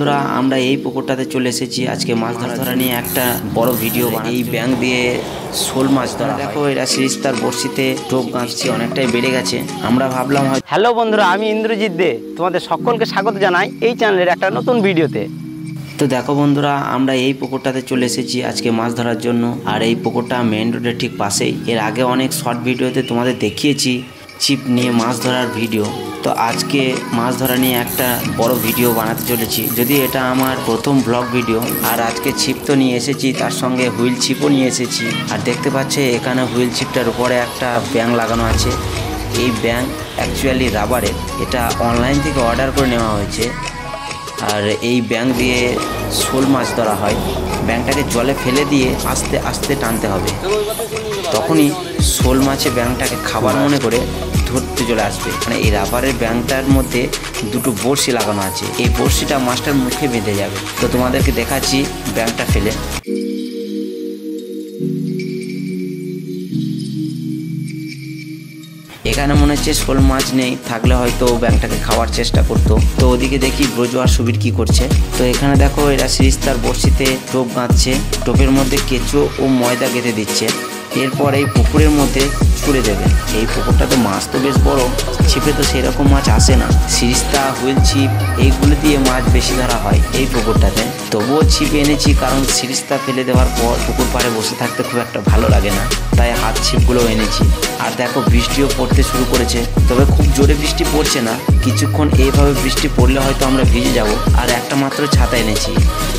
বন্ধুরা আমরা এই পুকুরটাতে চলে এসেছি আজকে মাছ ধরা নিয়ে একটা বড় ভিডিও এই ব্যাং দিয়ে শোল মাছ ধরা। দেখো এরা সিরিস্তার বড়শিতে টোপ গাঁথছে, অনেকটাই বেড়ে গেছে। আমরা ভাবলাম হয়তো। হ্যালো বন্ধুরা, আমি ইন্দ্রজিৎ দে তোমাদের সকলকে স্বাগত জানাই এই চ্যানেলের একটা নতুন ভিডিওতে। তো দেখো বন্ধুরা আমরা এই পুকুরটাতে চলে এসেছি আজকে মাছ ধরার জন্য। আর এই পুকুরটা মেইন রোডের ঠিক পাশেই। এর আগে অনেক শর্ট ভিডিওতে তোমাদের দেখিয়েছি ছিপ নিয়ে মাছ ধরার ভিডিও। তো আজকে মাছ ধরা নিয়ে একটা বড় ভিডিও বানাতে চলেছি, যদি এটা আমার প্রথম ব্লগ ভিডিও। আর আজকে ছিপ তো নিয়ে এসেছি, তার সঙ্গে হুইল ছিপও নিয়ে এসেছি। আর দেখতে পাচ্ছে এখানে হুইল ছিপটার উপরে একটা ব্যাং লাগানো আছে। এই ব্যাং অ্যাকচুয়ালি রাবারের, এটা অনলাইন থেকে অর্ডার করে নেওয়া হয়েছে। আর এই ব্যাং দিয়ে শোল মাছ ধরা হয়। ব্যাংটাকে জলে ফেলে দিয়ে আস্তে আস্তে টানতে হবে, তখনই শোল মাছে ব্যাংটাকে খাবার মনে করে ধরতে চলে আসবে। মানে এই রাবারের ব্যাংটার মধ্যে দুটো বড়শি লাগানো আছে, এই বড়শিটা মাছটার মুখে বেঁধে যাবে। তো তোমাদেরকে দেখাচ্ছি ব্যাংটা ফেলে। এখানে মনে হচ্ছে শোল মাছ নেই, থাকলে হয়তো ব্যাংটাকে খাওয়ার চেষ্টা করতো। তো ওদিকে দেখি ব্রজু আর সুবীর কি করছে। তো এখানে দেখো এরা সিরিস্তার বড়শিতে টোপ গাঁথছে, টোপের মধ্যে কেঁচো ও ময়দা গেঁথে দিচ্ছে। এরপর এই পুকুরের মধ্যে ছুড়ে দেবে। এই পুকুরটাতে মাছ তো বেশ বড়, ছিপে তো সেরকম মাছ আসে না। সিরিস্তা, হুইল ছিপ এইগুলো দিয়ে মাছ বেশি ধরা হয় এই পুকুরটাতে। তবুও ছিপ এনেছি, কারণ সিরিস্তা ফেলে দেওয়ার পর পুকুর পাড়ে বসে থাকতে খুব একটা ভালো লাগে না, তাই হাত ছিপগুলো এনেছি। আর দেখো বৃষ্টিও পড়তে শুরু করেছে, তবে খুব জোরে বৃষ্টি পড়ছে না। কিছুক্ষণ এইভাবে বৃষ্টি পড়লে হয়তো আমরা ভিজে যাব। আর একটা মাত্র ছাতা এনেছি,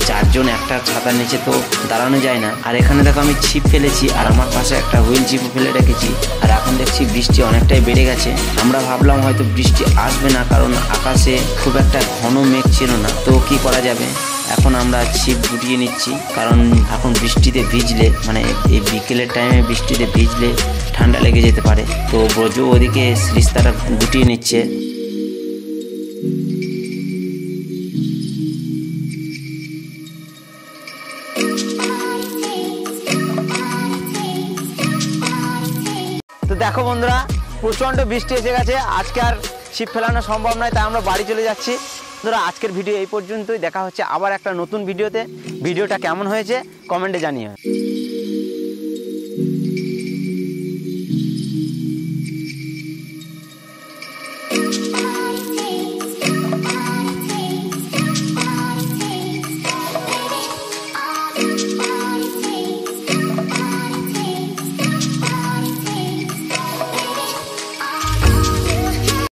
চারজন একটা ছাতা নিচে তো দাঁড়ানো যায় না। আর এখানে দেখো আমি ছিপ ফেলেছি, আর আমার পাশে একটা হুইল ছিপও ফেলে রেখেছি। আর এখন দেখছি বৃষ্টি অনেকটাই বেড়ে গেছে। আমরা ভাবলাম হয়তো বৃষ্টি আসবে না, কারণ আকাশে খুব একটা ঘন মেঘ ছিল না। তো কি করা যাবে, এখন আমরা ছিপ গুটিয়ে নিচ্ছি, কারণ এখন বৃষ্টিতে ভিজলে, মানে এই বিকেলের টাইমে বৃষ্টিতে ভিজলে ঠান্ডা লেগে যেতে পারে। তো ব্রজু ওদিকে সিরিস্তাটা গুটিয়ে নিচ্ছে। তো দেখো বন্ধুরা, প্রচণ্ড বৃষ্টি এসে গেছে, আজকে আর ছিপ ফেলানো সম্ভব নয়, তাই আমরা বাড়ি চলে যাচ্ছি। বন্ধুরা আজকের ভিডিও এই পর্যন্তই, দেখা হচ্ছে আবার একটা নতুন ভিডিওতে। ভিডিওটা কেমন হয়েছে কমেন্টে জানিও।